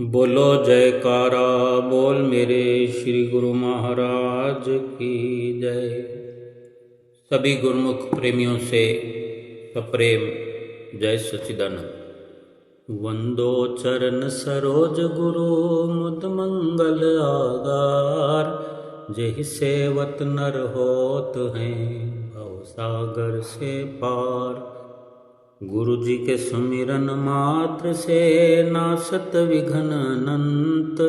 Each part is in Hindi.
बोलो जयकारा बोल मेरे श्री गुरु महाराज की जय। सभी गुरुमुख प्रेमियों से सप्रेम जय सच्चिदानंद। वंदो चरण सरोज गुरु मुद मंगल आगार, जेहि सेवत नर होत हैं भव सागर से पार। गुरु जी के सुमिरन मात्र से नासत विघ्न अनंत,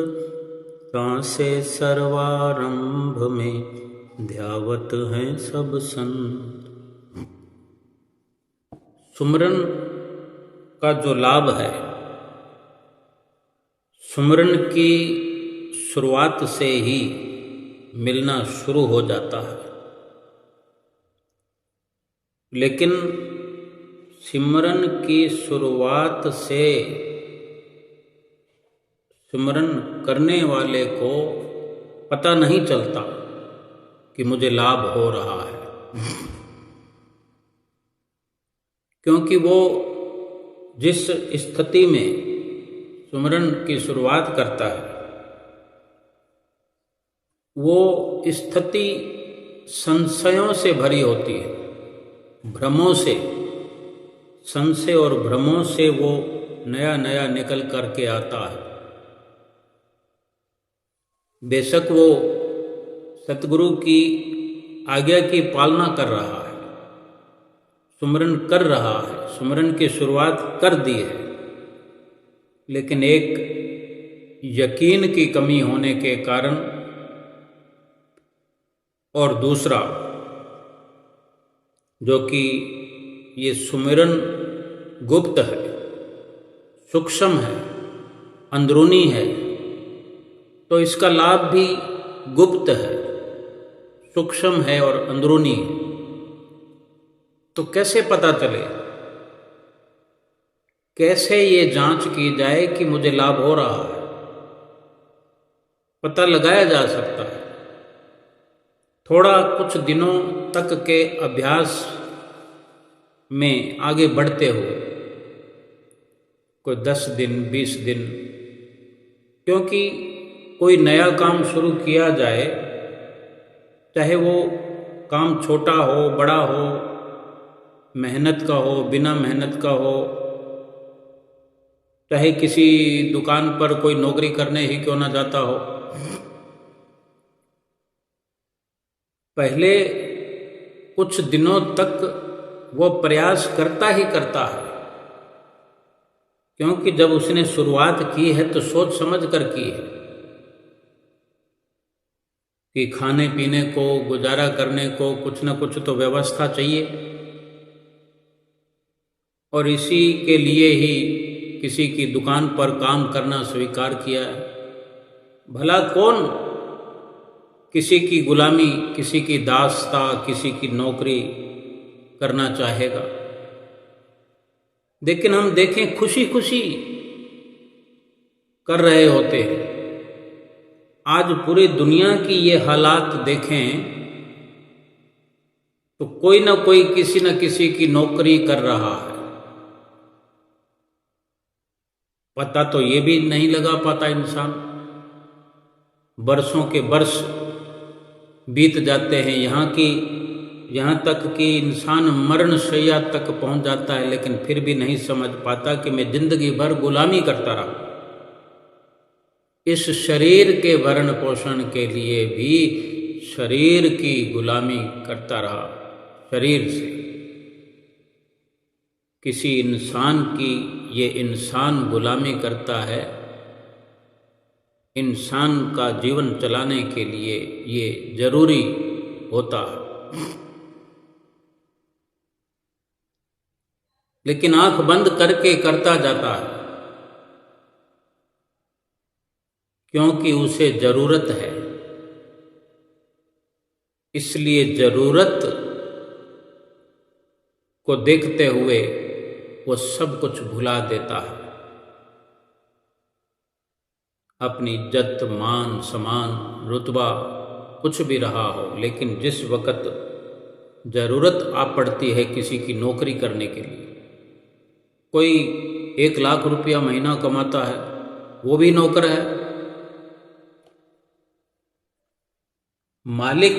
सांसे सर्वारंभ में ध्यावत हैं सब संत। सुमिरन का जो लाभ है, सुमिरन की शुरुआत से ही मिलना शुरू हो जाता है। लेकिन सिमरन की शुरुआत से सिमरन करने वाले को पता नहीं चलता कि मुझे लाभ हो रहा है, क्योंकि वो जिस स्थिति में सिमरन की शुरुआत करता है वो स्थिति संशयों से भरी होती है, भ्रमों से, संशय और भ्रमों से वो नया नया निकल करके आता है। बेशक वो सतगुरु की आज्ञा की पालना कर रहा है, सुमिरन कर रहा है, सुमिरन की शुरुआत कर दी है, लेकिन एक यकीन की कमी होने के कारण और दूसरा जो कि ये सुमिरन गुप्त है, सूक्ष्म है, अंदरूनी है, तो इसका लाभ भी गुप्त है, सूक्ष्म है और अंदरूनी है। तो कैसे पता चले, कैसे ये जांच की जाए कि मुझे लाभ हो रहा है? पता लगाया जा सकता है थोड़ा कुछ दिनों तक के अभ्यास में आगे बढ़ते हुए, कोई 10 दिन 20 दिन, क्योंकि कोई नया काम शुरू किया जाए, चाहे वो काम छोटा हो बड़ा हो, मेहनत का हो बिना मेहनत का हो, चाहे किसी दुकान पर कोई नौकरी करने ही क्यों ना जाता हो, पहले कुछ दिनों तक वो प्रयास करता ही करता है, क्योंकि जब उसने शुरुआत की है तो सोच समझ कर की है कि खाने पीने को, गुजारा करने को कुछ न कुछ तो व्यवस्था चाहिए, और इसी के लिए ही किसी की दुकान पर काम करना स्वीकार किया है। भला कौन किसी की गुलामी, किसी की दास्ता, किसी की नौकरी करना चाहेगा? लेकिन हम देखें खुशी खुशी कर रहे होते हैं। आज पूरी दुनिया की ये हालात देखें तो कोई ना कोई किसी न किसी की नौकरी कर रहा है। पता तो ये भी नहीं लगा पाता इंसान, बरसों के वर्ष बीत जाते हैं, यहाँ तक कि इंसान मरण शैया तक पहुंच जाता है, लेकिन फिर भी नहीं समझ पाता कि मैं जिंदगी भर गुलामी करता रहा। इस शरीर के भरण पोषण के लिए भी शरीर की गुलामी करता रहा। शरीर से किसी इंसान की ये इंसान गुलामी करता है, इंसान का जीवन चलाने के लिए ये जरूरी होता है। लेकिन आंख बंद करके करता जाता है, क्योंकि उसे जरूरत है। इसलिए जरूरत को देखते हुए वो सब कुछ भुला देता है, अपनी इज्जत, मान, सम्मान, रुतबा कुछ भी रहा हो, लेकिन जिस वक़्त जरूरत आ पड़ती है किसी की नौकरी करने के लिए, कोई 1 लाख रुपया महीना कमाता है, वो भी नौकर है। मालिक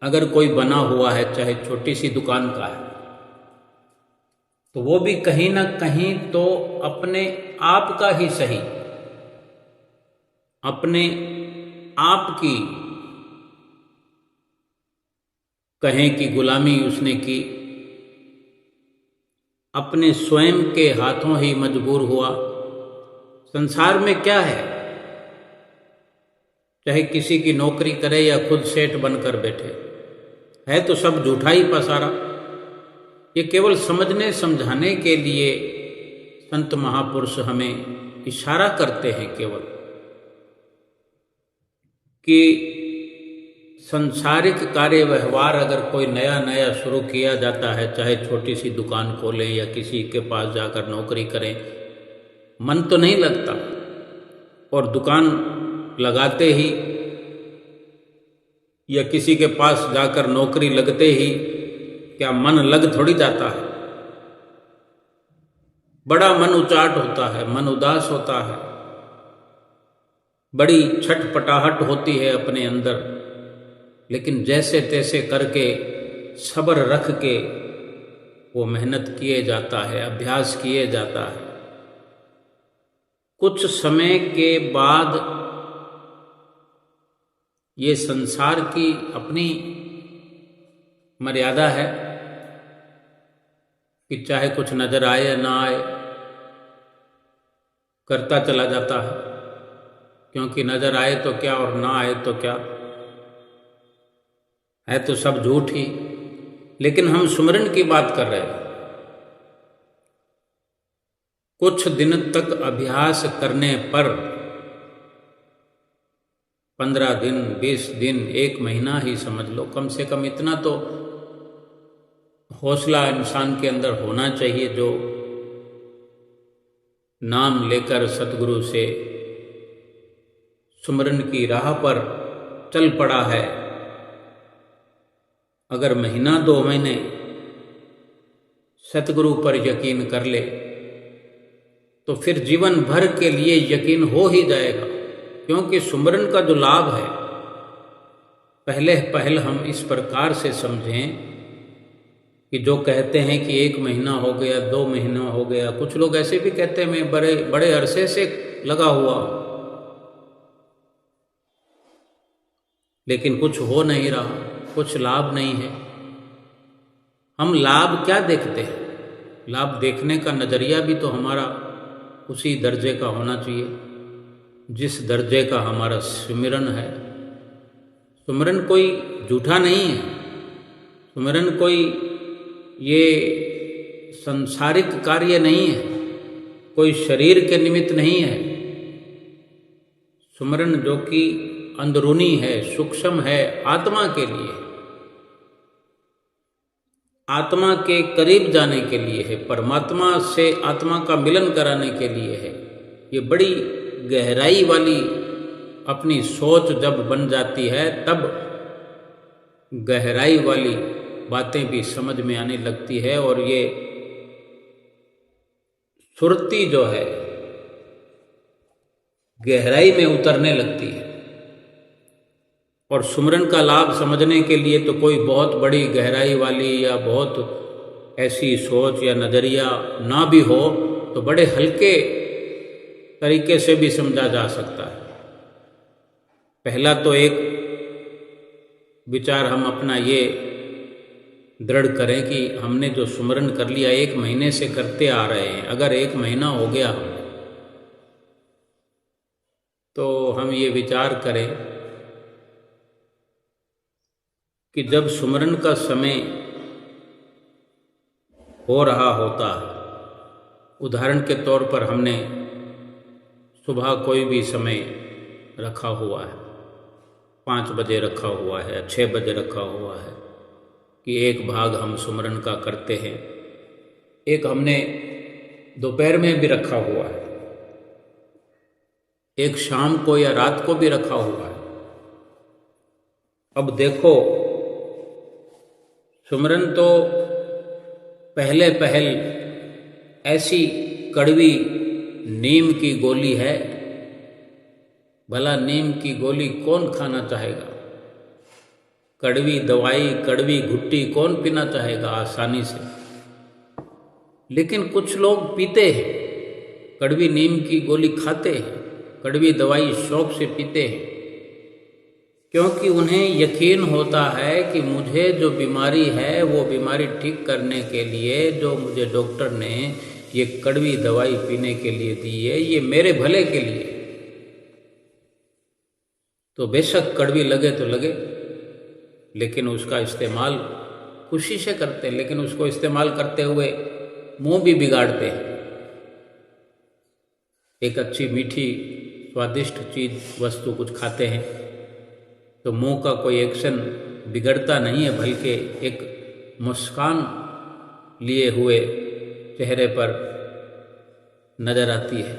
अगर कोई बना हुआ है, चाहे छोटी सी दुकान का है, तो वो भी कहीं ना कहीं तो अपने आप का ही सही, अपने आप की कहें कि गुलामी उसने की, अपने स्वयं के हाथों ही मजबूर हुआ। संसार में क्या है, चाहे किसी की नौकरी करे या खुद सेठ बनकर बैठे, है तो सब झूठा ही पसारा। ये केवल समझने समझाने के लिए संत महापुरुष हमें इशारा करते हैं केवल, कि संसारिक कार्य व्यवहार अगर कोई नया नया शुरू किया जाता है, चाहे छोटी सी दुकान खोलें या किसी के पास जाकर नौकरी करें, मन तो नहीं लगता। और दुकान लगाते ही या किसी के पास जाकर नौकरी लगते ही क्या मन लग थोड़ी जाता है। बड़ा मन उचाट होता है, मन उदास होता है, बड़ी छटपटाहट होती है अपने अंदर। लेकिन जैसे तैसे करके सब्र रख के वो मेहनत किए जाता है, अभ्यास किए जाता है। कुछ समय के बाद ये संसार की अपनी मर्यादा है कि चाहे कुछ नजर आए या ना आए, करता चला जाता है। क्योंकि नजर आए तो क्या और ना आए तो क्या, है तो सब झूठ ही। लेकिन हम सुमरन की बात कर रहे हैं। कुछ दिन तक अभ्यास करने पर 15 दिन, 20 दिन, 1 महीना ही समझ लो, कम से कम इतना तो हौसला इंसान के अंदर होना चाहिए, जो नाम लेकर सतगुरु से सुमरन की राह पर चल पड़ा है। अगर महीना 2 महीने सतगुरु पर यकीन कर ले तो फिर जीवन भर के लिए यकीन हो ही जाएगा। क्योंकि सुमरन का जो लाभ है, पहले हम इस प्रकार से समझें कि जो कहते हैं कि 1 महीना हो गया, 2 महीना हो गया, कुछ लोग ऐसे भी कहते हैं मैं बड़े बड़े अरसे से लगा हुआ हूं, लेकिन कुछ हो नहीं रहा, कुछ लाभ नहीं है। हम लाभ क्या देखते हैं? लाभ देखने का नजरिया भी तो हमारा उसी दर्जे का होना चाहिए जिस दर्जे का हमारा सुमिरन है। सुमिरन कोई झूठा नहीं है, सुमिरन कोई ये सांसारिक कार्य नहीं है, कोई शरीर के निमित्त नहीं है। सुमिरन जो कि अंदरूनी है, सूक्ष्म है, आत्मा के लिए, आत्मा के करीब जाने के लिए है, परमात्मा से आत्मा का मिलन कराने के लिए है। ये बड़ी गहराई वाली अपनी सोच जब बन जाती है, तब गहराई वाली बातें भी समझ में आने लगती है। और ये सुरती जो है गहराई में उतरने लगती है। और सुमरन का लाभ समझने के लिए तो कोई बहुत बड़ी गहराई वाली या बहुत ऐसी सोच या नज़रिया ना भी हो, तो बड़े हल्के तरीके से भी समझा जा सकता है। पहला तो एक विचार हम अपना ये दृढ़ करें कि हमने जो सुमरन कर लिया, 1 महीने से करते आ रहे हैं, अगर 1 महीना हो गया तो हम ये विचार करें कि जब सुमरन का समय हो रहा होता है, उदाहरण के तौर पर हमने सुबह कोई भी समय रखा हुआ है, 5 बजे रखा हुआ है, 6 बजे रखा हुआ है कि एक भाग हम सुमरन का करते हैं। एक हमने दोपहर में भी रखा हुआ है, एक शाम को या रात को भी रखा हुआ है। अब देखो, सुमरन तो पहले ऐसी कड़वी नीम की गोली है, भला नीम की गोली कौन खाना चाहेगा? कड़वी दवाई, कड़वी घुट्टी कौन पीना चाहेगा आसानी से? लेकिन कुछ लोग पीते हैं, कड़वी नीम की गोली खाते हैं, कड़वी दवाई शौक से पीते हैं, क्योंकि उन्हें यकीन होता है कि मुझे जो बीमारी है वो बीमारी ठीक करने के लिए जो मुझे डॉक्टर ने ये कड़वी दवाई पीने के लिए दी है, ये मेरे भले के लिए। तो बेशक कड़वी लगे तो लगे, लेकिन उसका इस्तेमाल खुशी से करते हैं, लेकिन उसको इस्तेमाल करते हुए मुंह भी बिगाड़ते हैं। एक अच्छी मीठी स्वादिष्ट चीज वस्तु कुछ खाते हैं तो मुंह का कोई एक्शन बिगड़ता नहीं है, बल्कि एक मुस्कान लिए हुए चेहरे पर नजर आती है।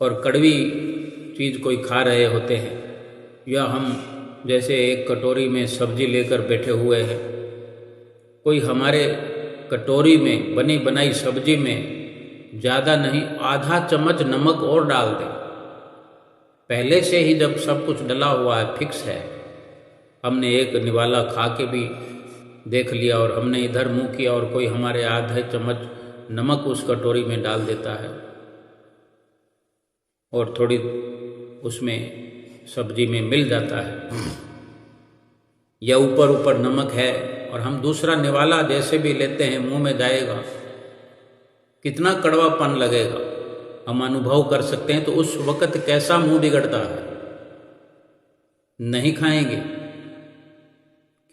और कड़वी चीज कोई खा रहे होते हैं, या हम जैसे एक कटोरी में सब्जी लेकर बैठे हुए हैं, कोई हमारे कटोरी में बनी बनाई सब्जी में ज़्यादा नहीं आधा चम्मच नमक और डाल दे। पहले से ही जब सब कुछ डला हुआ है, फिक्स है, हमने एक निवाला खा के भी देख लिया और हमने इधर मुंह किया और कोई हमारे आधे चम्मच नमक उस कटोरी में डाल देता है और थोड़ी उसमें सब्जी में मिल जाता है, या ऊपर ऊपर नमक है और हम दूसरा निवाला जैसे भी लेते हैं मुंह में जाएगा, कितना कड़वापन लगेगा हम अनुभव कर सकते हैं। तो उस वक़्त कैसा मुंह बिगड़ता है, नहीं खाएंगे,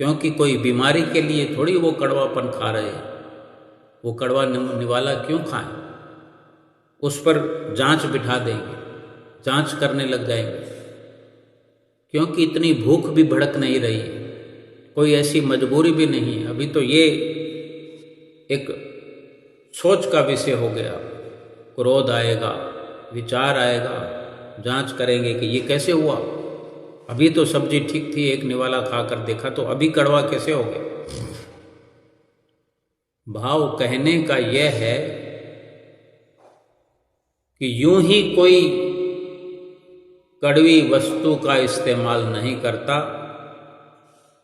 क्योंकि कोई बीमारी के लिए थोड़ी वो कड़वापन खा रहे हैं। वो कड़वा निवाला क्यों खाएं? उस पर जांच बिठा देंगे, जांच करने लग जाएंगे, क्योंकि इतनी भूख भी भड़क नहीं रही है, कोई ऐसी मजबूरी भी नहीं है। अभी तो ये एक सोच का विषय हो गया, क्रोध आएगा, विचार आएगा, जांच करेंगे कि ये कैसे हुआ, अभी तो सब्जी ठीक थी, एक निवाला खाकर देखा तो अभी कड़वा कैसे हो गया। भाव कहने का यह है कि यूं ही कोई कड़वी वस्तु का इस्तेमाल नहीं करता,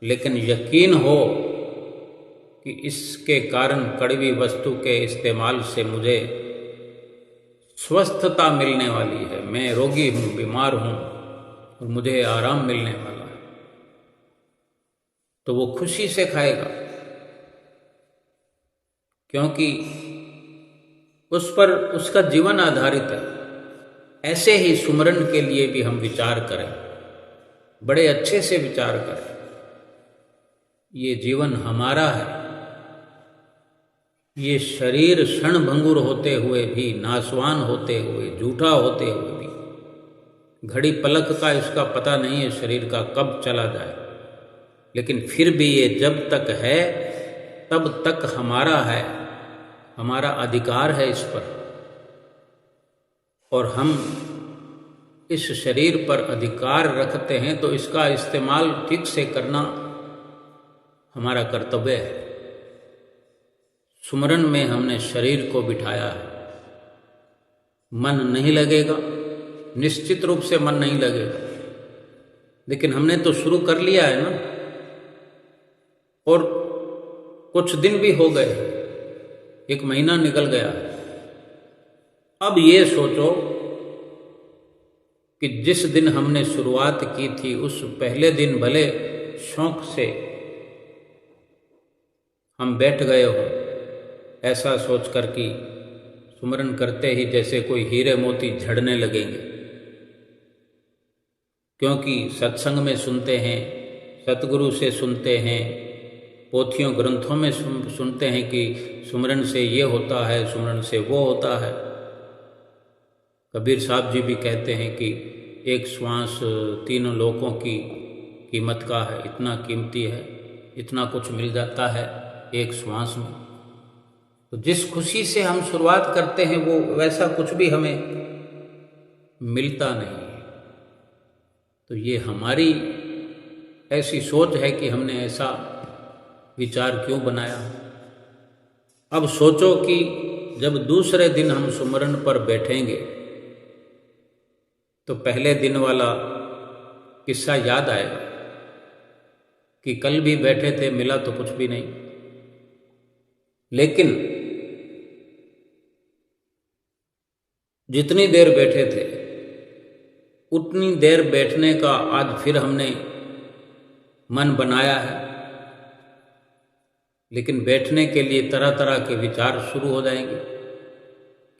लेकिन यकीन हो कि इसके कारण कड़वी वस्तु के इस्तेमाल से मुझे स्वस्थता मिलने वाली है, मैं रोगी हूँ, बीमार हूँ और मुझे आराम मिलने वाला है, तो वो खुशी से खाएगा, क्योंकि उस पर उसका जीवन आधारित है। ऐसे ही सुमरन के लिए भी हम विचार करें, बड़े अच्छे से विचार करें। ये जीवन हमारा है, ये शरीर क्षणभंगुर होते हुए भी, नासवान होते हुए, झूठा होते हुए भी, घड़ी पलक का इसका पता नहीं है शरीर का कब चला जाए, लेकिन फिर भी ये जब तक है तब तक हमारा है, हमारा अधिकार है इस पर, और हम इस शरीर पर अधिकार रखते हैं तो इसका इस्तेमाल ठीक से करना हमारा कर्तव्य है। सुमरन में हमने शरीर को बिठाया है, मन नहीं लगेगा, निश्चित रूप से मन नहीं लगेगा, लेकिन हमने तो शुरू कर लिया है ना, और कुछ दिन भी हो गए, एक महीना निकल गया। अब ये सोचो कि जिस दिन हमने शुरुआत की थी उस पहले दिन भले शौक से हम बैठ गए हो, ऐसा सोचकर कि सुमरन करते ही जैसे कोई हीरे मोती झड़ने लगेंगे, क्योंकि सत्संग में सुनते हैं, सतगुरु से सुनते हैं, पोथियों ग्रंथों में सुनते हैं कि सुमरन से ये होता है, सुमरन से वो होता है। कबीर साहब जी भी कहते हैं कि एक श्वास तीनों लोकों की कीमत का है, इतना कीमती है, इतना कुछ मिल जाता है एक श्वास में। तो जिस खुशी से हम शुरुआत करते हैं वो वैसा कुछ भी हमें मिलता नहीं है। तो ये हमारी ऐसी सोच है कि हमने ऐसा विचार क्यों बनाया। अब सोचो कि जब दूसरे दिन हम सुमरन पर बैठेंगे तो पहले दिन वाला किस्सा याद आएगा कि कल भी बैठे थे, मिला तो कुछ भी नहीं। लेकिन जितनी देर बैठे थे उतनी देर बैठने का आज फिर हमने मन बनाया है। लेकिन बैठने के लिए तरह तरह के विचार शुरू हो जाएंगे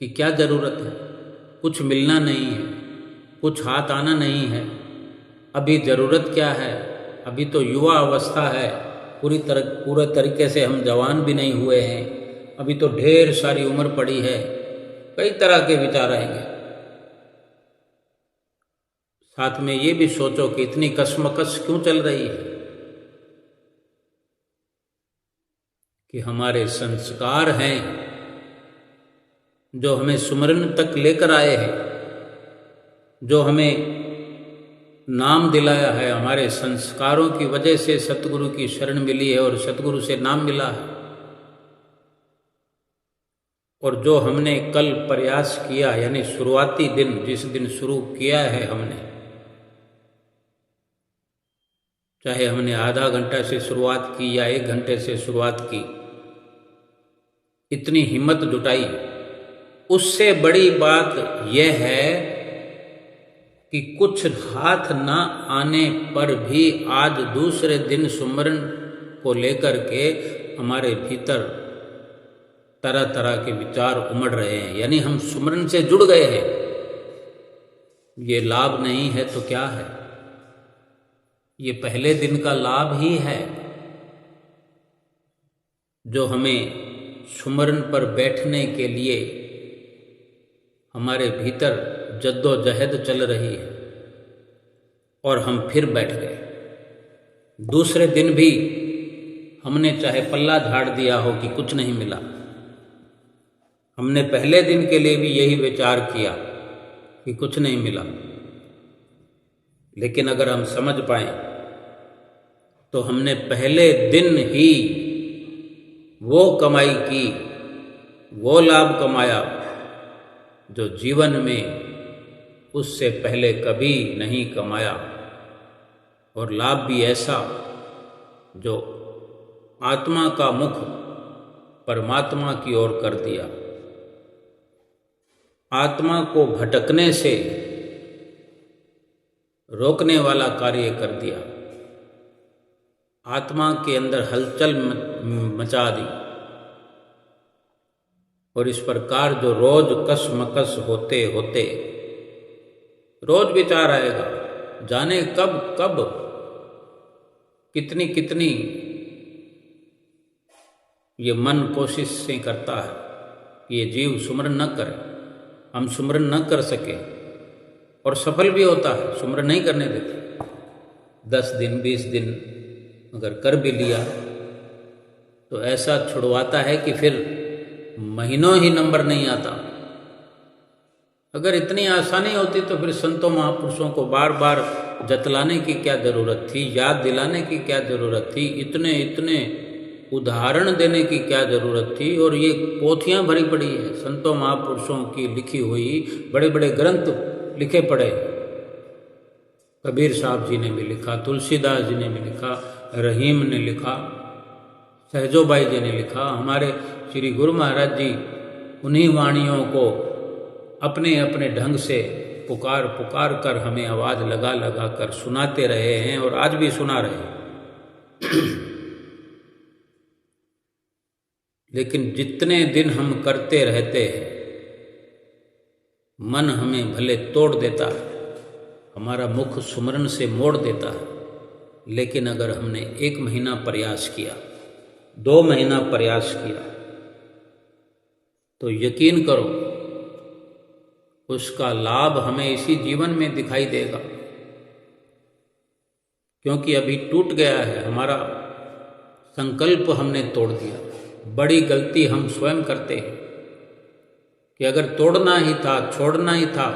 कि क्या ज़रूरत है, कुछ मिलना नहीं है, कुछ हाथ आना नहीं है, अभी ज़रूरत क्या है, अभी तो युवा अवस्था है, पूरे तरीके से हम जवान भी नहीं हुए हैं, अभी तो ढेर सारी उम्र पड़ी है। कई तरह के विचार आएंगे। साथ में ये भी सोचो कि इतनी कशमकश क्यों चल रही है, कि हमारे संस्कार हैं जो हमें सुमरन तक लेकर आए हैं, जो हमें नाम दिलाया है। हमारे संस्कारों की वजह से सतगुरु की शरण मिली है और सतगुरु से नाम मिला है। और जो हमने कल प्रयास किया, यानी शुरुआती दिन, जिस दिन शुरू किया है हमने, चाहे हमने आधा घंटा से शुरुआत की या 1 घंटे से शुरुआत की, इतनी हिम्मत जुटाई, उससे बड़ी बात यह है कि कुछ हाथ न आने पर भी आज दूसरे दिन सुमरन को लेकर के हमारे भीतर तरह तरह के विचार उमड़ रहे हैं, यानी हम सुमरन से जुड़ गए हैं। ये लाभ नहीं है तो क्या है, ये पहले दिन का लाभ ही है जो हमें सुमरन पर बैठने के लिए हमारे भीतर जद्दोजहद चल रही है। और हम फिर बैठ गए। दूसरे दिन भी हमने चाहे पल्ला झाड़ दिया हो कि कुछ नहीं मिला, हमने पहले दिन के लिए भी यही विचार किया कि कुछ नहीं मिला। लेकिन अगर हम समझ पाए तो हमने पहले दिन ही वो कमाई की, वो लाभ कमाया जो जीवन में उससे पहले कभी नहीं कमाया, और लाभ भी ऐसा जो आत्मा का मुख परमात्मा की ओर कर दिया, आत्मा को भटकने से रोकने वाला कार्य कर दिया, आत्मा के अंदर हलचल मचा दी। और इस प्रकार जो रोज कसमकस होते होते रोज विचार आएगा, जाने कब कब कितनी कितनी ये मन कोशिश से करता है कि ये जीव सुमरन न करे, हम सुमरन न कर सके, और सफल भी होता है, सुमरन नहीं करने देते। 10 दिन 20 दिन अगर कर भी लिया तो ऐसा छुड़वाता है कि फिर महीनों ही नंबर नहीं आता। अगर इतनी आसानी होती तो फिर संतों महापुरुषों को बार बार जतलाने की क्या ज़रूरत थी, याद दिलाने की क्या ज़रूरत थी, इतने इतने उदाहरण देने की क्या ज़रूरत थी। और ये पोथियाँ भरी पड़ी है संतों महापुरुषों की लिखी हुई, बड़े बड़े ग्रंथ लिखे पड़े। कबीर साहब जी ने भी लिखा, तुलसीदास जी ने भी लिखा, रहीम ने लिखा, सहजोबाई जी ने लिखा, हमारे श्री गुरु महाराज जी उन्हीं वाणियों को अपने अपने ढंग से पुकार पुकार कर हमें आवाज़ लगा लगा कर सुनाते रहे हैं और आज भी सुना रहे हैं। लेकिन जितने दिन हम करते रहते हैं, मन हमें भले तोड़ देता है, हमारा मुख सुमरन से मोड़ देता है, लेकिन अगर हमने 1 महीना प्रयास किया, 2 महीना प्रयास किया, तो यकीन करो उसका लाभ हमें इसी जीवन में दिखाई देगा। क्योंकि अभी टूट गया है हमारा संकल्प, हमने तोड़ दिया। बड़ी गलती हम स्वयं करते हैं कि अगर तोड़ना ही था, छोड़ना ही था,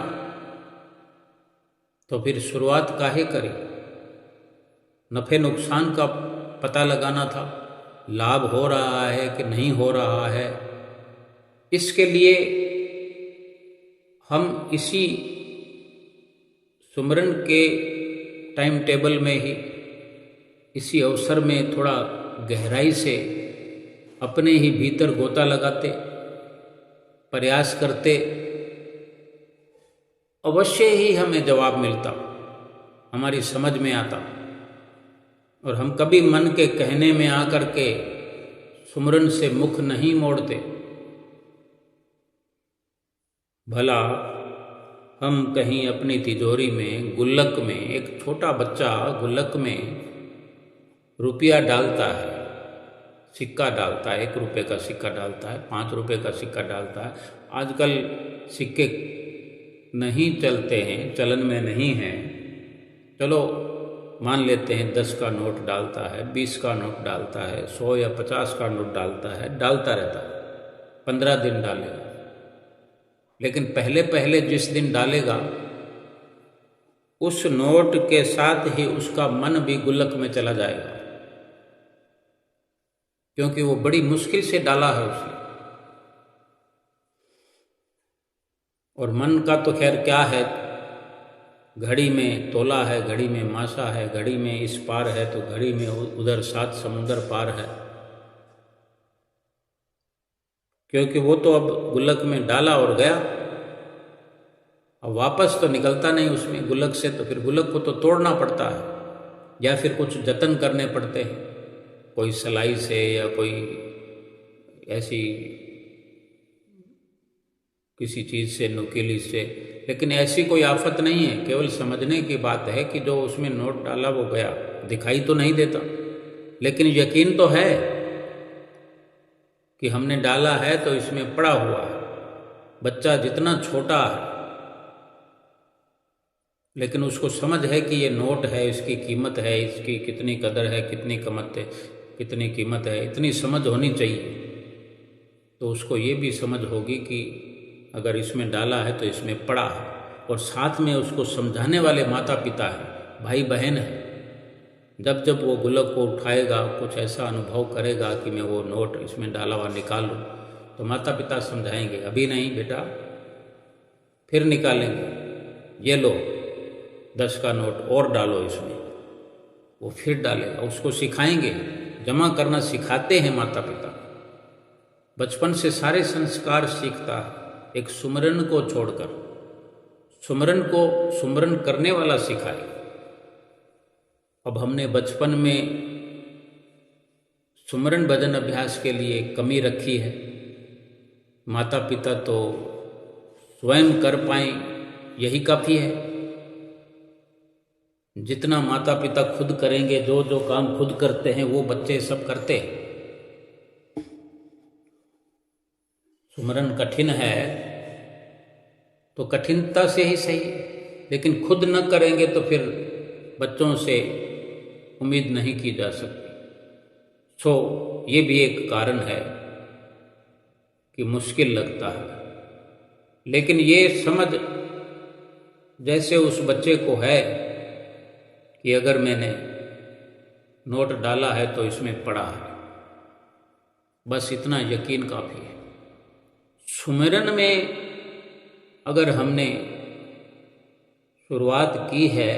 तो फिर शुरुआत काहे करी। नफ़े नुकसान का पता लगाना था, लाभ हो रहा है कि नहीं हो रहा है, इसके लिए हम इसी सुमरन के टाइम टेबल में ही, इसी अवसर में थोड़ा गहराई से अपने ही भीतर गोता लगाते, प्रयास करते, अवश्य ही हमें जवाब मिलता, हमारी समझ में आता, और हम कभी मन के कहने में आकर के सुमरन से मुख नहीं मोड़ते। भला हम कहीं अपनी तिजोरी में, गुल्लक में, एक छोटा बच्चा गुल्लक में रुपया डालता है, सिक्का डालता है, 1 रुपये का सिक्का डालता है, 5 रुपये का सिक्का डालता है। आजकल सिक्के नहीं चलते हैं, चलन में नहीं हैं, चलो मान लेते हैं 10 का नोट डालता है, 20 का नोट डालता है, 100 या 50 का नोट डालता है, डालता रहता है, 15 दिन डालेगा। लेकिन पहले पहले जिस दिन डालेगा उस नोट के साथ ही उसका मन भी गुल्लक में चला जाएगा, क्योंकि वो बड़ी मुश्किल से डाला है उसने। और मन का तो खैर क्या है, घड़ी में तोला है, घड़ी में मासा है, घड़ी में इस पार है तो घड़ी में उधर 7 समुंदर पार है, क्योंकि वो तो अब गुल्लक में डाला और गया, अब वापस तो निकलता नहीं उसमें गुल्लक से, तो फिर गुल्लक को तो तोड़ना पड़ता है या फिर कुछ जतन करने पड़ते हैं, कोई सलाई से या कोई ऐसी किसी चीज़ से, नुकीली से। लेकिन ऐसी कोई आफत नहीं है, केवल समझने की बात है कि जो उसमें नोट डाला वो गया, दिखाई तो नहीं देता, लेकिन यकीन तो है कि हमने डाला है तो इसमें पड़ा हुआ है। बच्चा जितना छोटा है लेकिन उसको समझ है कि ये नोट है, इसकी कीमत है, इसकी कितनी कदर है, कितनी कीमत है, इतनी समझ होनी चाहिए। तो उसको ये भी समझ होगी कि अगर इसमें डाला है तो इसमें पड़ा है, और साथ में उसको समझाने वाले माता पिता हैं, भाई बहन हैं। जब जब वो गुल्लक को उठाएगा, कुछ ऐसा अनुभव करेगा कि मैं वो नोट इसमें डाला हुआ निकाल लूँ, तो माता पिता समझाएंगे, अभी नहीं बेटा, फिर निकालेंगे, ये लो 10 का नोट और डालो इसमें, वो फिर डालेगा। उसको सिखाएंगे, जमा करना सिखाते हैं माता पिता। बचपन से सारे संस्कार सीखता है, एक सुमरन को छोड़कर। सुमरन को सुमरन करने वाला सिखाए। अब हमने बचपन में सुमरन भजन अभ्यास के लिए कमी रखी है, माता पिता तो स्वयं कर पाएं यही काफ़ी है। जितना माता पिता खुद करेंगे, जो जो काम खुद करते हैं वो बच्चे सब करते हैं। सुमरन कठिन है तो कठिनता से ही सही, लेकिन खुद न करेंगे तो फिर बच्चों से उम्मीद नहीं की जा सकती। सो ये भी एक कारण है कि मुश्किल लगता है। लेकिन ये समझ जैसे उस बच्चे को है कि अगर मैंने नोट डाला है तो इसमें पड़ा है, बस इतना यकीन काफ़ी है। सुमिरन में अगर हमने शुरुआत की है,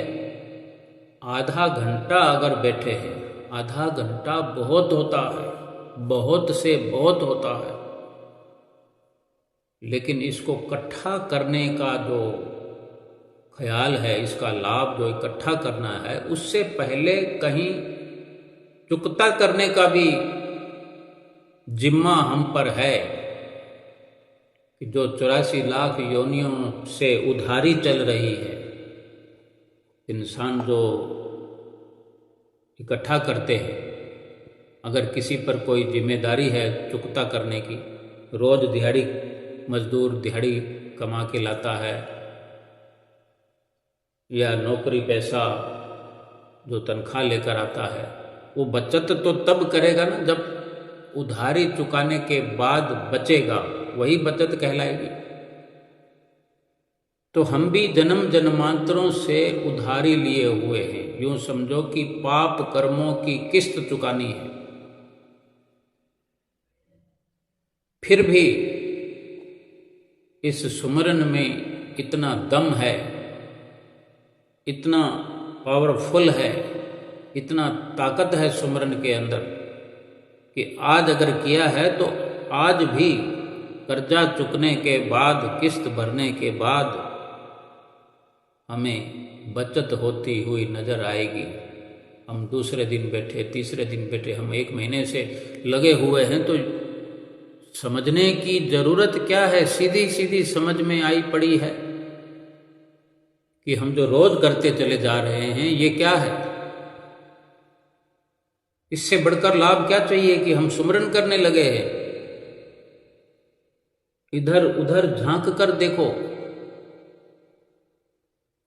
आधा घंटा अगर बैठे हैं, आधा घंटा बहुत होता है, बहुत से बहुत होता है। लेकिन इसको इकट्ठा करने का जो ख्याल है, इसका लाभ जो इकट्ठा करना है, उससे पहले कहीं चुकता करने का भी जिम्मा हम पर है कि जो 84 लाख योनियों से उधारी चल रही है। इंसान जो इकट्ठा करते हैं, अगर किसी पर कोई जिम्मेदारी है चुकता करने की, रोज दिहाड़ी मजदूर दिहाड़ी कमा के लाता है, या नौकरी पैसा जो तनख्वाह लेकर आता है, वो बचत तो तब करेगा ना जब उधारी चुकाने के बाद बचेगा, वही बचत कहलाएगी। तो हम भी जन्म जन्मांतरों से उधारी लिए हुए हैं। यूं समझो कि पाप कर्मों की किस्त चुकानी है। फिर भी इस सुमरन में इतना दम है, इतना पावरफुल है, इतना ताकत है सुमरन के अंदर कि आज अगर किया है तो आज भी कर्जा चुकने के बाद, किस्त भरने के बाद हमें बचत होती हुई नजर आएगी। हम दूसरे दिन बैठे, तीसरे दिन बैठे, हम 1 महीने से लगे हुए हैं, तो समझने की जरूरत क्या है? सीधी सीधी समझ में आई पड़ी है कि हम जो रोज करते चले जा रहे हैं ये क्या है। इससे बढ़कर लाभ क्या चाहिए कि हम सुमरन करने लगे हैं। इधर उधर झांक कर देखो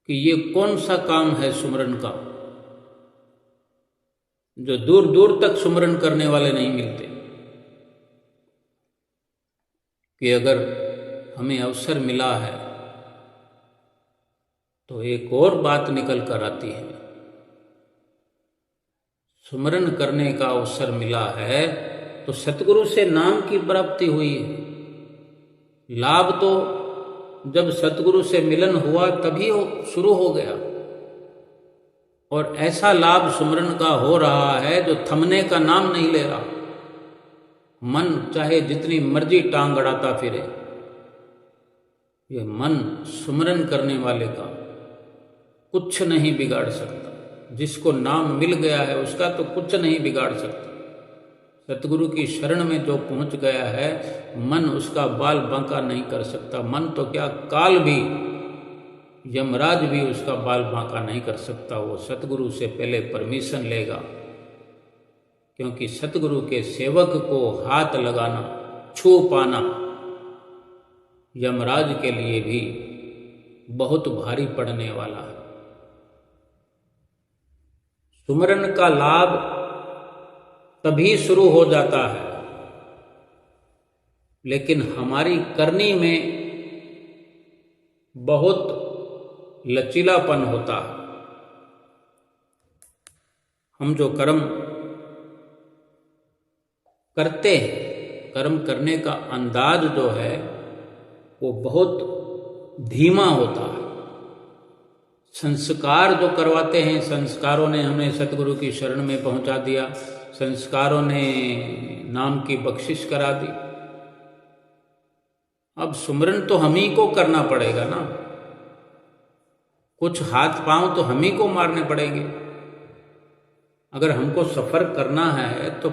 कि ये कौन सा काम है सुमरन का जो दूर दूर तक सुमरन करने वाले नहीं मिलते। कि अगर हमें अवसर मिला है तो एक और बात निकल कर आती है। सुमरन करने का अवसर मिला है तो सतगुरु से नाम की प्राप्ति हुई है। लाभ तो जब सतगुरु से मिलन हुआ तभी शुरू हो गया, और ऐसा लाभ सुमरन का हो रहा है जो थमने का नाम नहीं ले रहा। मन चाहे जितनी मर्जी टांग अड़ाता फिरे, ये मन सुमरन करने वाले का कुछ नहीं बिगाड़ सकता। जिसको नाम मिल गया है उसका तो कुछ नहीं बिगाड़ सकता। सतगुरु की शरण में जो पहुंच गया है, मन उसका बाल बांका नहीं कर सकता। मन तो क्या, काल भी, यमराज भी उसका बाल बांका नहीं कर सकता। वो सतगुरु से पहले परमिशन लेगा, क्योंकि सतगुरु के सेवक को हाथ लगाना, छू पाना यमराज के लिए भी बहुत भारी पड़ने वाला है। सुमरन का लाभ तभी शुरू हो जाता है, लेकिन हमारी करनी में बहुत लचीलापन होता है। हम जो कर्म करते हैं, कर्म करने का अंदाज जो है वो बहुत धीमा होता है। संस्कार जो करवाते हैं, संस्कारों ने हमें सतगुरु की शरण में पहुंचा दिया, संस्कारों ने नाम की बख्शिश करा दी। अब सुमरन तो हम ही को करना पड़ेगा ना। कुछ हाथ पांव तो हम ही को मारने पड़ेंगे। अगर हमको सफर करना है तो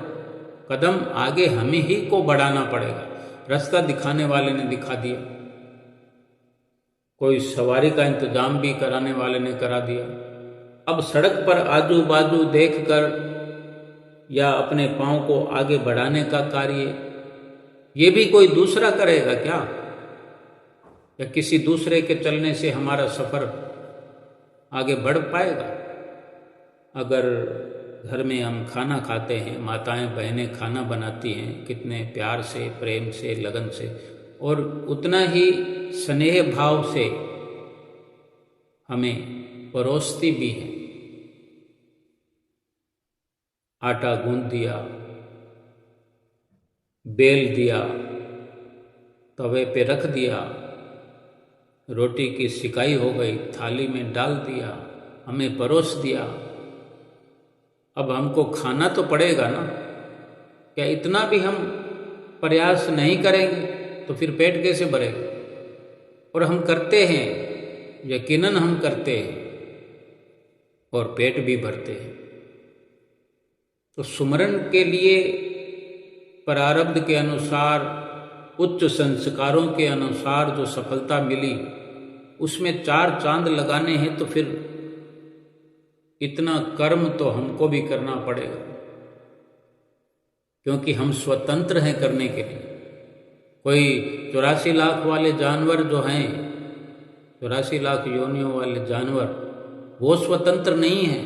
कदम आगे हम ही को बढ़ाना पड़ेगा। रास्ता दिखाने वाले ने दिखा दिया, कोई सवारी का इंतजाम भी कराने वाले ने करा दिया। अब सड़क पर आजू बाजू देखकर या अपने पांव को आगे बढ़ाने का कार्य ये भी कोई दूसरा करेगा क्या? या किसी दूसरे के चलने से हमारा सफर आगे बढ़ पाएगा? अगर घर में हम खाना खाते हैं, माताएं बहनें खाना बनाती हैं कितने प्यार से, प्रेम से, लगन से, और उतना ही स्नेह भाव से हमें परोसती भी है। आटा गूंद दिया, बेल दिया, तवे पे रख दिया, रोटी की सिकाई हो गई, थाली में डाल दिया, हमें परोस दिया। अब हमको खाना तो पड़ेगा ना। क्या इतना भी हम प्रयास नहीं करेंगे तो फिर पेट कैसे भरेगा? और हम करते हैं, यकीनन हम करते हैं, और पेट भी भरते हैं। तो सुमरन के लिए प्रारब्ध के अनुसार, उच्च संस्कारों के अनुसार जो सफलता मिली, उसमें 4 चांद लगाने हैं, तो फिर इतना कर्म तो हमको भी करना पड़ेगा, क्योंकि हम स्वतंत्र हैं करने के लिए। कोई 84 लाख वाले जानवर जो हैं, 84 लाख योनियों वाले जानवर, वो स्वतंत्र नहीं हैं।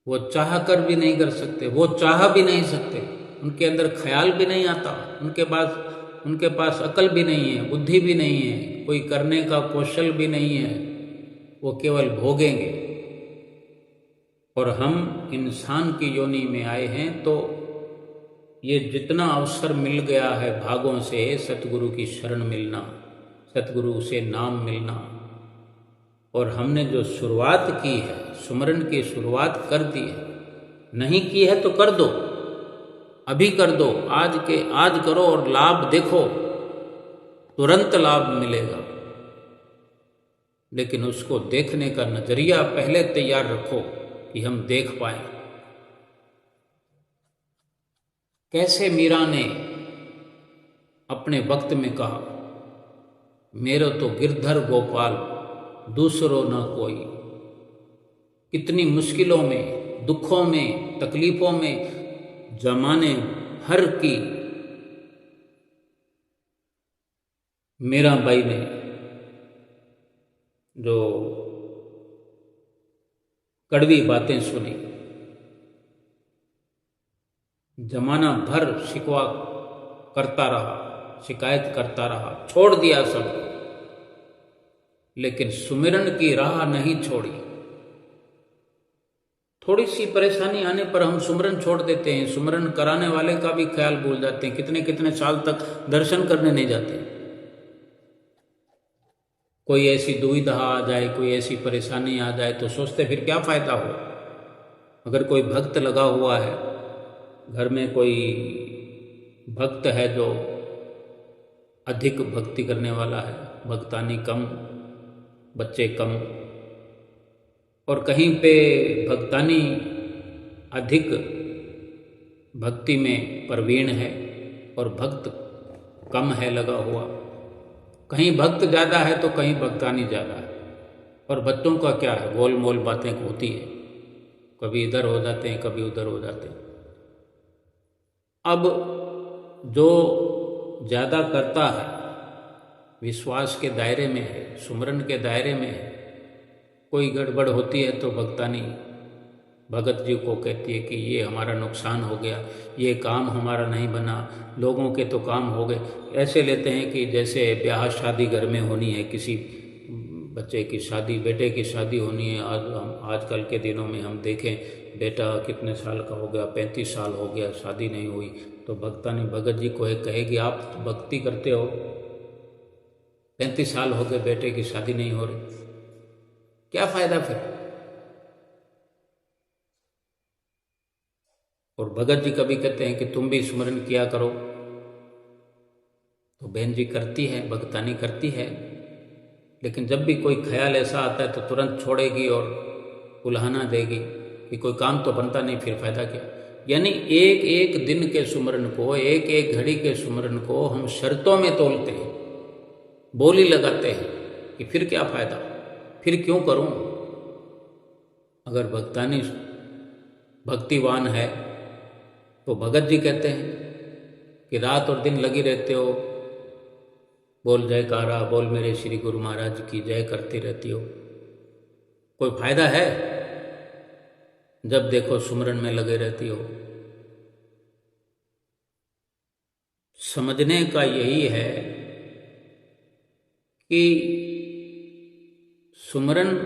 वो चाह कर भी नहीं कर सकते, वो चाह भी नहीं सकते, उनके अंदर ख्याल भी नहीं आता, उनके पास अकल भी नहीं है, बुद्धि भी नहीं है, कोई करने का कौशल भी नहीं है। वो केवल भोगेंगे। और हम इंसान की योनि में आए हैं तो ये जितना अवसर मिल गया है भागों से सतगुरु की शरण मिलना, सतगुरु से नाम मिलना, और हमने जो शुरुआत की है, सुमरन की शुरुआत कर दी है, नहीं की है तो कर दो, अभी कर दो, आज करो और लाभ देखो, तुरंत लाभ मिलेगा। लेकिन उसको देखने का नजरिया पहले तैयार रखो कि हम देख पाए। कैसे मीरा ने अपने वक्त में कहा, मेरो तो गिरधर गोपाल दूसरो न कोई। कितनी मुश्किलों में, दुखों में, तकलीफों में जमाने भर की मीराबाई ने जो कड़वी बातें सुनी, जमाना भर शिकवा करता रहा, शिकायत करता रहा, छोड़ दिया सब, लेकिन सुमिरन की राह नहीं छोड़ी। थोड़ी सी परेशानी आने पर हम सुमरन छोड़ देते हैं, सुमरन कराने वाले का भी ख्याल भूल जाते हैं, कितने कितने साल तक दर्शन करने नहीं जाते। कोई ऐसी दुविधा आ जाए, कोई ऐसी परेशानी आ जाए तो सोचते फिर क्या फायदा हो। अगर कोई भक्त लगा हुआ है, घर में कोई भक्त है जो अधिक भक्ति करने वाला है, भक्तानी कम, बच्चे कम, और कहीं पे भक्तानी अधिक भक्ति में प्रवीण है और भक्त कम है लगा हुआ, कहीं भक्त ज़्यादा है तो कहीं भक्तानी ज़्यादा है। और बच्चों का क्या है, गोल मोल बातें होती है, कभी इधर हो जाते हैं, कभी उधर हो जाते हैं। अब जो ज़्यादा करता है, विश्वास के दायरे में है, सुमरन के दायरे में है, कोई गड़बड़ होती है तो भक्तानी भगत जी को कहती है कि ये हमारा नुकसान हो गया, ये काम हमारा नहीं बना, लोगों के तो काम हो गए। ऐसे लेते हैं कि जैसे ब्याह शादी घर में होनी है, किसी बच्चे की शादी, बेटे की शादी होनी है। आजकल के दिनों में हम देखें, बेटा कितने साल का हो गया, 35 साल हो गया, शादी नहीं हुई, तो भक्तानी भगत जी को कहेगी आप भक्ति करते हो, 35 साल हो गए, बेटे की शादी नहीं हो रही, क्या फायदा फिर। और भगत जी कभी कहते हैं कि तुम भी स्मरण किया करो, तो बहन जी करती है, भक्तानी करती है, लेकिन जब भी कोई ख्याल ऐसा आता है तो तुरंत छोड़ेगी और उल्हाना देगी कि कोई काम तो बनता नहीं, फिर फायदा क्या। यानी एक एक दिन के सुमरन को, एक एक घड़ी के सुमरन को हम शर्तों में तोलते हैं, बोली लगाते हैं कि फिर क्या फायदा, फिर क्यों करूं। अगर भक्तानी भक्तिवान है तो भगत जी कहते हैं कि रात और दिन लगी रहते हो, बोल जयकारा, बोल मेरे श्री गुरु महाराज की जय करती रहती हो, कोई फायदा है। जब देखो सुमरन में लगे रहती हो। समझने का यही है कि सुमरन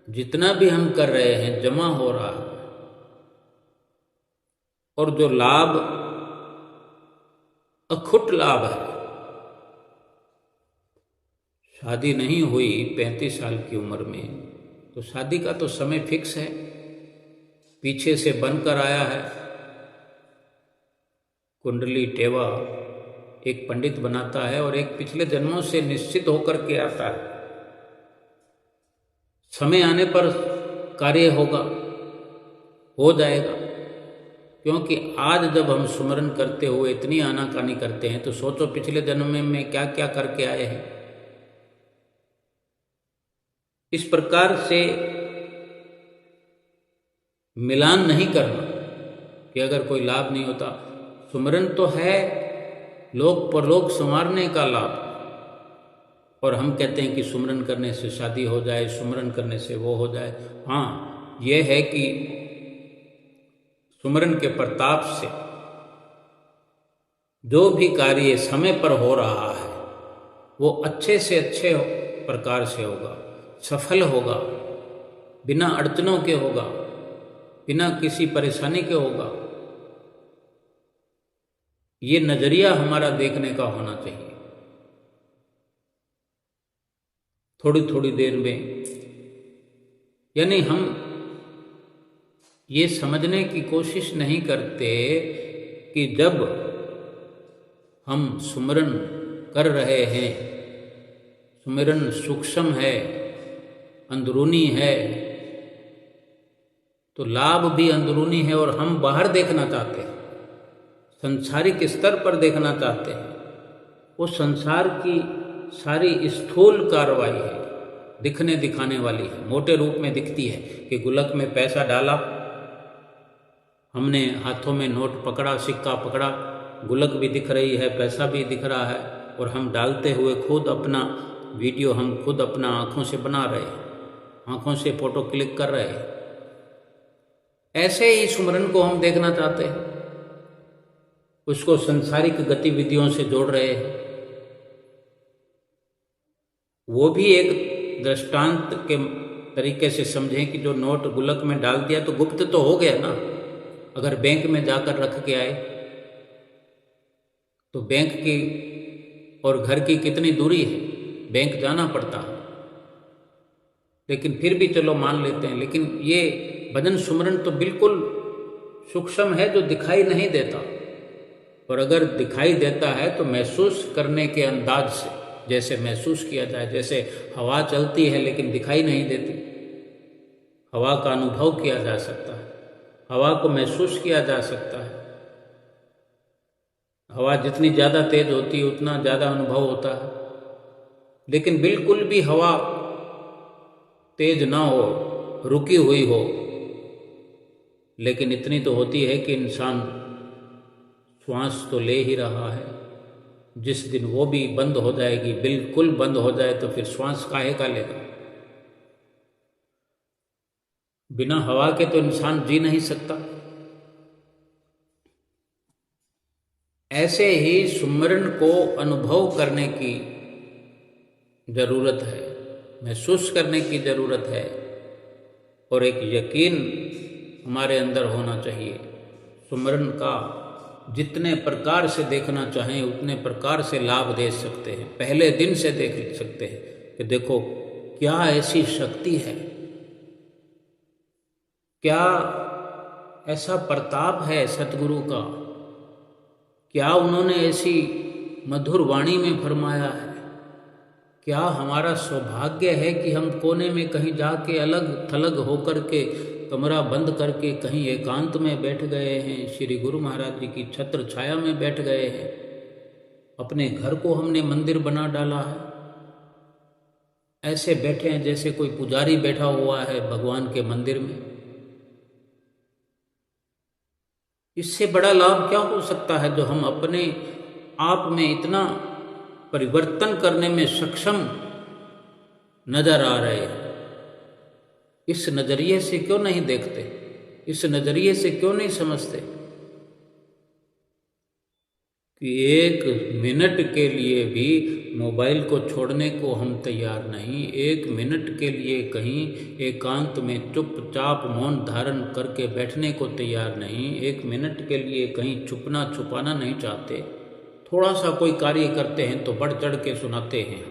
जितना भी हम कर रहे हैं जमा हो रहा है, और जो लाभ अखुट लाभ है। शादी नहीं हुई 35 साल की उम्र में, तो शादी का तो समय फिक्स है, पीछे से बनकर आया है। कुंडली टेवा एक पंडित बनाता है और एक पिछले जन्मों से निश्चित होकर के आता है। समय आने पर कार्य होगा, हो जाएगा। क्योंकि आज जब हम सुमरन करते हुए इतनी आनाकानी करते हैं तो सोचो पिछले जन्म में क्या क्या करके आए हैं। इस प्रकार से मिलान नहीं करना कि अगर कोई लाभ नहीं होता। सुमरन तो है लोक परलोक संवारने का लाभ, और हम कहते हैं कि सुमरन करने से शादी हो जाए, सुमरन करने से वो हो जाए। हाँ, यह है कि सुमरन के प्रताप से जो भी कार्य समय पर हो रहा है वो अच्छे से अच्छे प्रकार से होगा, सफल होगा, बिना अड़चनों के होगा, बिना किसी परेशानी के होगा। ये नजरिया हमारा देखने का होना चाहिए। थोड़ी थोड़ी देर में, यानी हम ये समझने की कोशिश नहीं करते कि जब हम सुमिरन कर रहे हैं, सुमिरन सूक्ष्म है, अंदरूनी है, तो लाभ भी अंदरूनी है और हम बाहर देखना चाहते हैं, संसारिक स्तर पर देखना चाहते हैं। वो संसार की सारी स्थूल कार्रवाई है, दिखने दिखाने वाली है, मोटे रूप में दिखती है कि गुल्लक में पैसा डाला, हमने हाथों में नोट पकड़ा, सिक्का पकड़ा, गुल्लक भी दिख रही है, पैसा भी दिख रहा है, और हम डालते हुए खुद अपना वीडियो हम खुद अपना आँखों से बना रहे हैं, आँखों से फोटो क्लिक कर रहे हैं। ऐसे ही सुमरन को हम देखना चाहते हैं, उसको संसारिक गतिविधियों से जोड़ रहे हैं। वो भी एक दृष्टांत के तरीके से समझें कि जो नोट गुल्लक में डाल दिया तो गुप्त तो हो गया ना। अगर बैंक में जाकर रख के आए तो बैंक की और घर की कितनी दूरी है, बैंक जाना पड़ता है, लेकिन फिर भी चलो मान लेते हैं। लेकिन ये भजन सुमरन तो बिल्कुल सूक्ष्म है, जो दिखाई नहीं देता, और अगर दिखाई देता है तो महसूस करने के अंदाज से, जैसे महसूस किया जाए, जैसे हवा चलती है लेकिन दिखाई नहीं देती, हवा का अनुभव किया जा सकता है, हवा को महसूस किया जा सकता है। हवा जितनी ज़्यादा तेज होती है उतना ज़्यादा अनुभव होता है, लेकिन बिल्कुल भी हवा तेज ना हो, रुकी हुई हो, लेकिन इतनी तो होती है कि इंसान श्वास तो ले ही रहा है। जिस दिन वो भी बंद हो जाएगी, बिल्कुल बंद हो जाए, तो फिर श्वास काहे का लेगा। बिना हवा के तो इंसान जी नहीं सकता। ऐसे ही सुमिरन को अनुभव करने की जरूरत है, महसूस करने की जरूरत है, और एक यकीन हमारे अंदर होना चाहिए। सुमिरन का जितने प्रकार से देखना चाहें उतने प्रकार से लाभ दे सकते हैं। पहले दिन से देख सकते हैं कि देखो क्या ऐसी शक्ति है, क्या ऐसा प्रताप है सतगुरु का, क्या उन्होंने ऐसी मधुर वाणी में फरमाया है। क्या हमारा सौभाग्य है कि हम कोने में कहीं जाके अलग थलग होकर के, कमरा बंद करके कहीं एकांत में बैठ गए हैं, श्री गुरु महाराज जी की छत्र छाया में बैठ गए हैं। अपने घर को हमने मंदिर बना डाला है, ऐसे बैठे हैं जैसे कोई पुजारी बैठा हुआ है भगवान के मंदिर में। इससे बड़ा लाभ क्या हो सकता है, जो हम अपने आप में इतना परिवर्तन करने में सक्षम नजर आ रहे हैं। इस नजरिए से क्यों नहीं देखते, इस नजरिए से क्यों नहीं समझते कि एक मिनट के लिए भी मोबाइल को छोड़ने को हम तैयार नहीं, एक मिनट के लिए कहीं एकांत में चुपचाप मौन धारण करके बैठने को तैयार नहीं, एक मिनट के लिए कहीं छुपना छुपाना नहीं चाहते। थोड़ा सा कोई कार्य करते हैं तो बढ़ चढ़ के सुनाते हैं,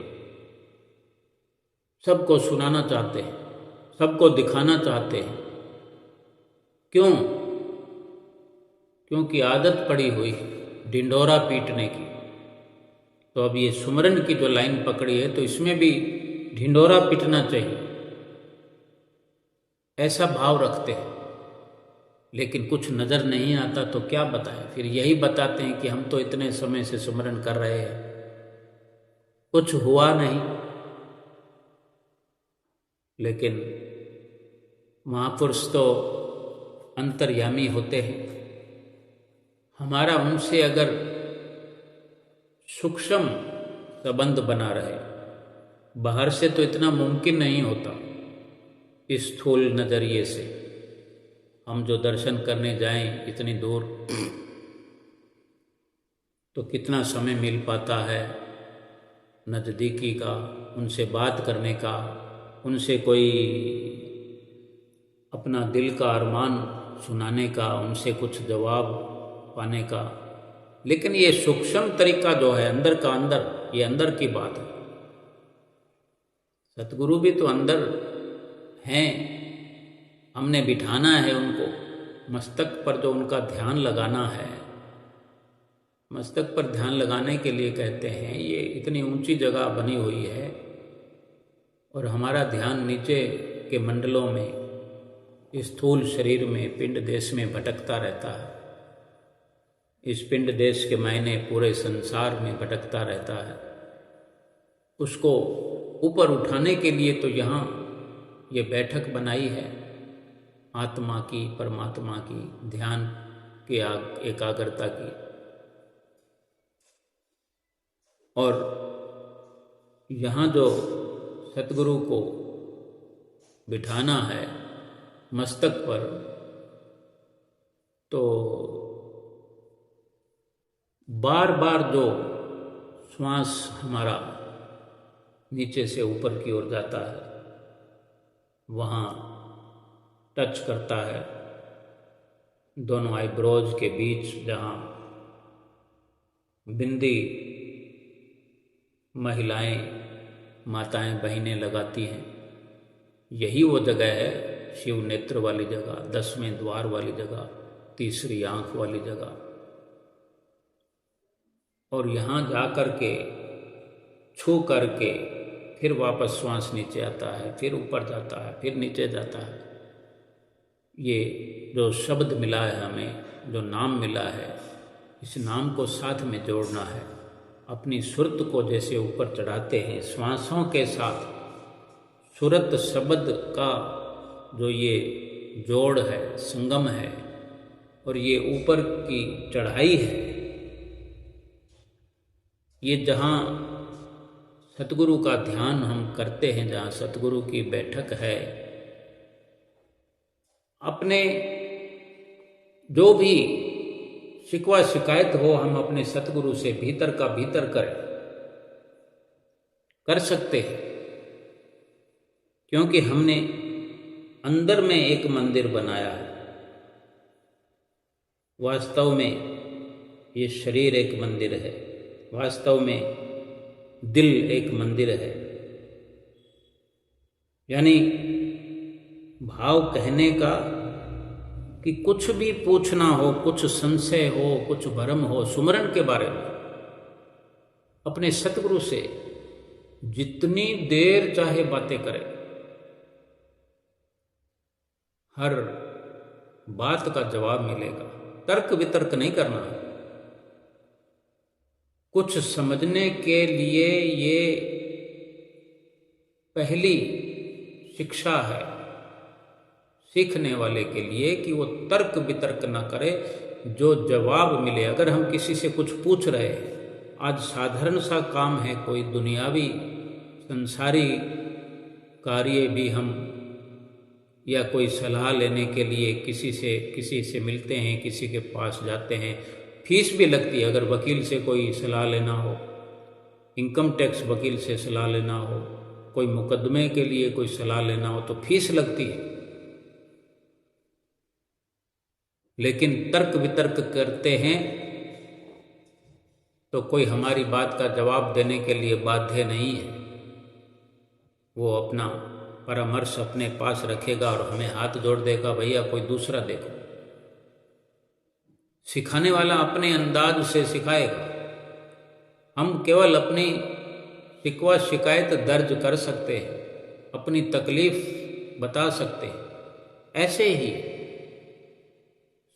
सबको सुनाना चाहते हैं, सबको दिखाना चाहते हैं। क्यों? क्योंकि आदत पड़ी हुई ढिंढोरा पीटने की। तो अब ये सुमरन की जो लाइन पकड़ी है तो इसमें भी ढिंढोरा पीटना चाहिए, ऐसा भाव रखते हैं। लेकिन कुछ नज़र नहीं आता तो क्या बताएं, फिर यही बताते हैं कि हम तो इतने समय से सुमरन कर रहे हैं, कुछ हुआ नहीं। लेकिन महापुरुष तो अंतर्यामी होते हैं। हमारा उनसे अगर सूक्ष्म संबंध बना रहे, बाहर से तो इतना मुमकिन नहीं होता। इस स्थूल नजरिए से हम जो दर्शन करने जाएं इतनी दूर, तो कितना समय मिल पाता है नज़दीकी का, उनसे बात करने का, उनसे कोई अपना दिल का अरमान सुनाने का, उनसे कुछ जवाब पाने का, लेकिन ये सूक्ष्म तरीका जो है अंदर का अंदर, ये अंदर की बात है। सतगुरु भी तो अंदर हैं, हमने बिठाना है उनको मस्तक पर, जो उनका ध्यान लगाना है। मस्तक पर ध्यान लगाने के लिए कहते हैं, ये इतनी ऊंची जगह बनी हुई है और हमारा ध्यान नीचे के मंडलों में, स्थूल शरीर में, पिंड देश में भटकता रहता है। इस पिंड देश के मायने पूरे संसार में भटकता रहता है। उसको ऊपर उठाने के लिए तो यहाँ ये बैठक बनाई है आत्मा की, परमात्मा की, ध्यान की, एकाग्रता की। और यहाँ जो सतगुरु को बिठाना है मस्तक पर, तो बार बार जो श्वास हमारा नीचे से ऊपर की ओर जाता है, वहाँ टच करता है दोनों आईब्रोज के बीच, जहाँ बिंदी महिलाएं, माताएं, बहनें लगाती हैं। यही वो जगह है, शिव नेत्र वाली जगह, 10वें द्वार वाली जगह, तीसरी आंख वाली जगह। और यहाँ जा कर के, छू करके, फिर वापस श्वास नीचे आता है, फिर ऊपर जाता है, फिर नीचे जाता है। ये जो शब्द मिला है हमें, जो नाम मिला है, इस नाम को साथ में जोड़ना है। अपनी सुरत को जैसे ऊपर चढ़ाते हैं श्वासों के साथ, सुरत शब्द का जो ये जोड़ है, संगम है, और ये ऊपर की चढ़ाई है, ये जहाँ सतगुरु का ध्यान हम करते हैं, जहाँ सतगुरु की बैठक है, अपने जो भी शिकवा शिकायत हो, हम अपने सतगुरु से भीतर का भीतर कर सकते हैं। क्योंकि हमने अंदर में एक मंदिर बनाया है। वास्तव में ये शरीर एक मंदिर है, वास्तव में दिल एक मंदिर है। यानी भाव कहने का कि कुछ भी पूछना हो, कुछ संशय हो, कुछ भ्रम हो, सुमरन के बारे में अपने सतगुरु से जितनी देर चाहे बातें करें, हर बात का जवाब मिलेगा। तर्क वितर्क नहीं करना है। कुछ समझने के लिए ये पहली शिक्षा है सीखने वाले के लिए, कि वो तर्क वितर्क ना करे, जो जवाब मिले। अगर हम किसी से कुछ पूछ रहे हैं, आज साधारण सा काम है, कोई दुनियावी संसारी कार्य भी हम, या कोई सलाह लेने के लिए किसी से मिलते हैं, किसी के पास जाते हैं, फीस भी लगती है। अगर वकील से कोई सलाह लेना हो, इनकम टैक्स वकील से सलाह लेना हो, कोई मुकदमे के लिए कोई सलाह लेना हो, तो फीस लगती है। लेकिन तर्क वितर्क करते हैं तो कोई हमारी बात का जवाब देने के लिए बाध्य नहीं है। वो अपना परामर्श अपने पास रखेगा और हमें हाथ जोड़ देगा, भैया कोई दूसरा देखो। सिखाने वाला अपने अंदाज से सिखाएगा। हम केवल अपनी शिकवा शिकायत दर्ज कर सकते हैं, अपनी तकलीफ बता सकते हैं। ऐसे ही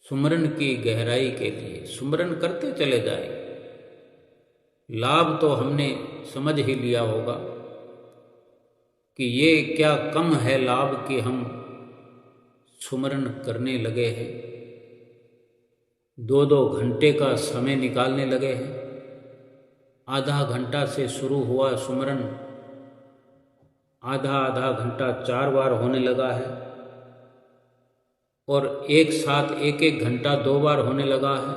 सुमरन की गहराई के लिए सुमरन करते चले जाए। लाभ तो हमने समझ ही लिया होगा कि ये क्या कम है लाभ कि हम सुमरन करने लगे हैं, 2-2 घंटे का समय निकालने लगे हैं। आधा घंटा से शुरू हुआ सुमरन, आधा घंटा 4 बार होने लगा है, और एक साथ 1-1 घंटा 2 बार होने लगा है,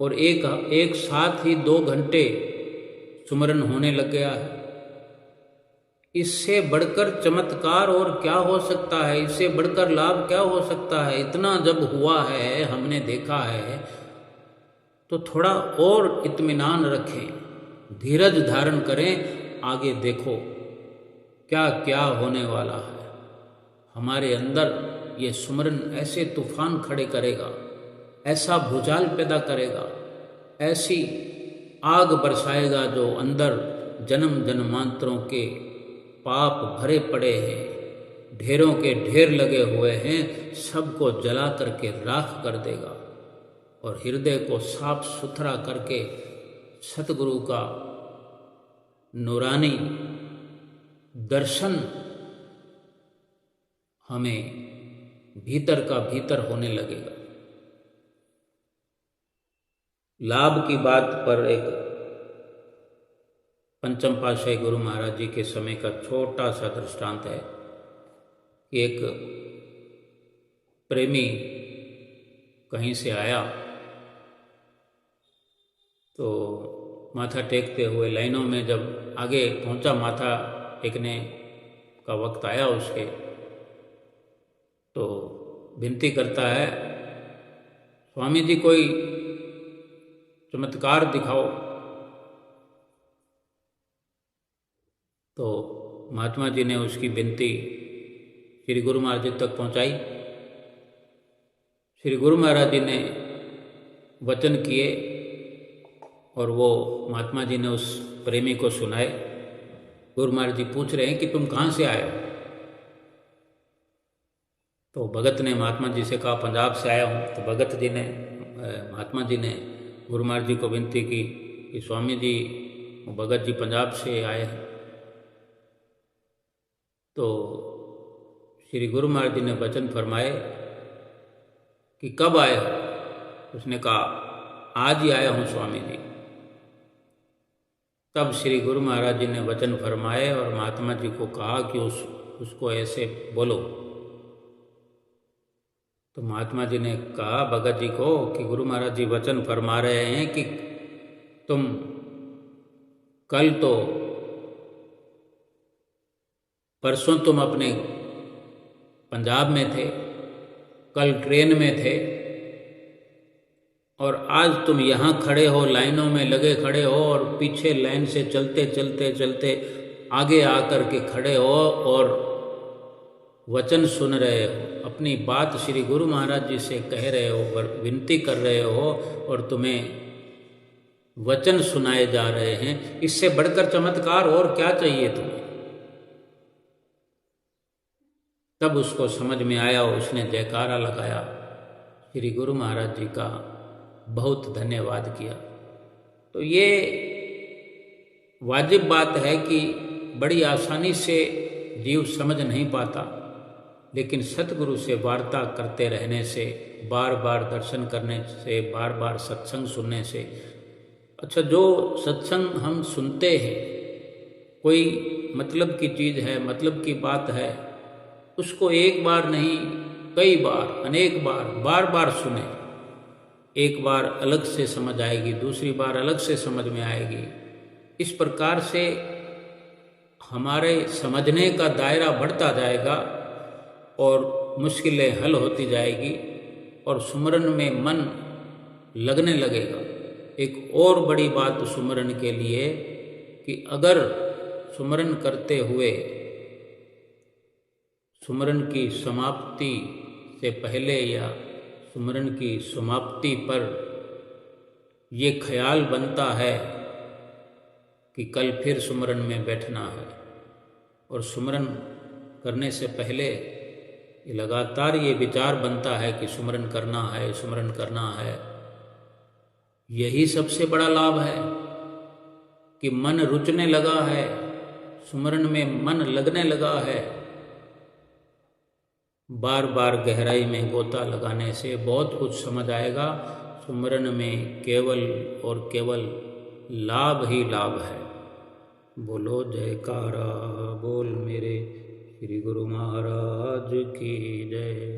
और एक साथ ही 2 घंटे सुमरन होने लग गया है। इससे बढ़कर चमत्कार और क्या हो सकता है? इससे बढ़कर लाभ क्या हो सकता है? इतना जब हुआ है, हमने देखा है तो थोड़ा और इत्मीनान रखें, धीरज धारण करें, आगे देखो क्या क्या होने वाला है। हमारे अंदर ये सुमरन ऐसे तूफान खड़े करेगा, ऐसा भूचाल पैदा करेगा, ऐसी आग बरसाएगा जो अंदर जन्म जन्मांतरों के पाप भरे पड़े हैं, ढेरों के ढेर लगे हुए हैं, सबको जला करके राख कर देगा और हृदय को साफ सुथरा करके सतगुरु का नूरानी दर्शन हमें भीतर का भीतर होने लगेगा। लाभ की बात पर एक पंचम पातशाही गुरु महाराज जी के समय का छोटा सा दृष्टांत है कि एक प्रेमी कहीं से आया तो माथा टेकते हुए लाइनों में जब आगे पहुंचा, माथा टेकने का वक्त आया उसके, तो विनती करता है, स्वामी जी कोई चमत्कार दिखाओ। तो महात्मा जी ने उसकी विनती श्री गुरु महाराज जी तक पहुंचाई। श्री गुरु महाराज जी ने वचन किए और वो महात्मा जी ने उस प्रेमी को सुनाए। गुरु महाराज जी पूछ रहे हैं कि तुम कहाँ से आए हो? तो भगत ने महात्मा जी से कहा पंजाब से आया हूँ। तो भगत जी ने महात्मा जी ने गुरु महाराज जी को विनती की कि स्वामी जी भगत जी पंजाब से आए हैं। तो श्री गुरु महाराज जी ने वचन फरमाए कि कब आए हो? उसने कहा आज ही आया हूँ स्वामी जी। तब श्री गुरु महाराज जी ने वचन फरमाए और महात्मा जी को कहा कि उसको ऐसे बोलो। तो महात्मा जी ने कहा भगत जी को कि गुरु महाराज जी वचन फरमा रहे हैं कि तुम कल तो परसों तुम अपने पंजाब में थे, कल ट्रेन में थे और आज तुम यहाँ खड़े हो, लाइनों में लगे खड़े हो और पीछे लाइन से चलते चलते चलते आगे आकर के खड़े हो और वचन सुन रहे हो, अपनी बात श्री गुरु महाराज जी से कह रहे हो, विनती कर रहे हो और तुम्हें वचन सुनाए जा रहे हैं। इससे बढ़कर चमत्कार और क्या चाहिए तुम्हें? तब उसको समझ में आया, उसने जयकारा लगाया, श्री गुरु महाराज जी का बहुत धन्यवाद किया। तो ये वाजिब बात है कि बड़ी आसानी से जीव समझ नहीं पाता, लेकिन सतगुरु से वार्ता करते रहने से, बार बार दर्शन करने से, बार बार सत्संग सुनने से, अच्छा जो सत्संग हम सुनते हैं, कोई मतलब की चीज़ है, मतलब की बात है, उसको एक बार नहीं कई बार, अनेक बार, बार बार सुने। एक बार अलग से समझ आएगी, दूसरी बार अलग से समझ में आएगी। इस प्रकार से हमारे समझने का दायरा बढ़ता जाएगा और मुश्किलें हल होती जाएगी और सुमरन में मन लगने लगेगा। एक और बड़ी बात सुमरन के लिए कि अगर सुमरन करते हुए सुमरन की समाप्ति से पहले या सुमरन की समाप्ति पर ये ख्याल बनता है कि कल फिर सुमरन में बैठना है और सुमरन करने से पहले लगातार ये विचार बनता है कि सुमरन करना है, सुमरन करना है। यही सबसे बड़ा लाभ है कि मन रुचने लगा है, सुमरन में मन लगने लगा है। बार बार गहराई में गोता लगाने से बहुत कुछ समझ आएगा। सुमरन में केवल और केवल लाभ ही लाभ है। बोलो जयकारा बोल मेरे श्री गुरु महाराज की जय।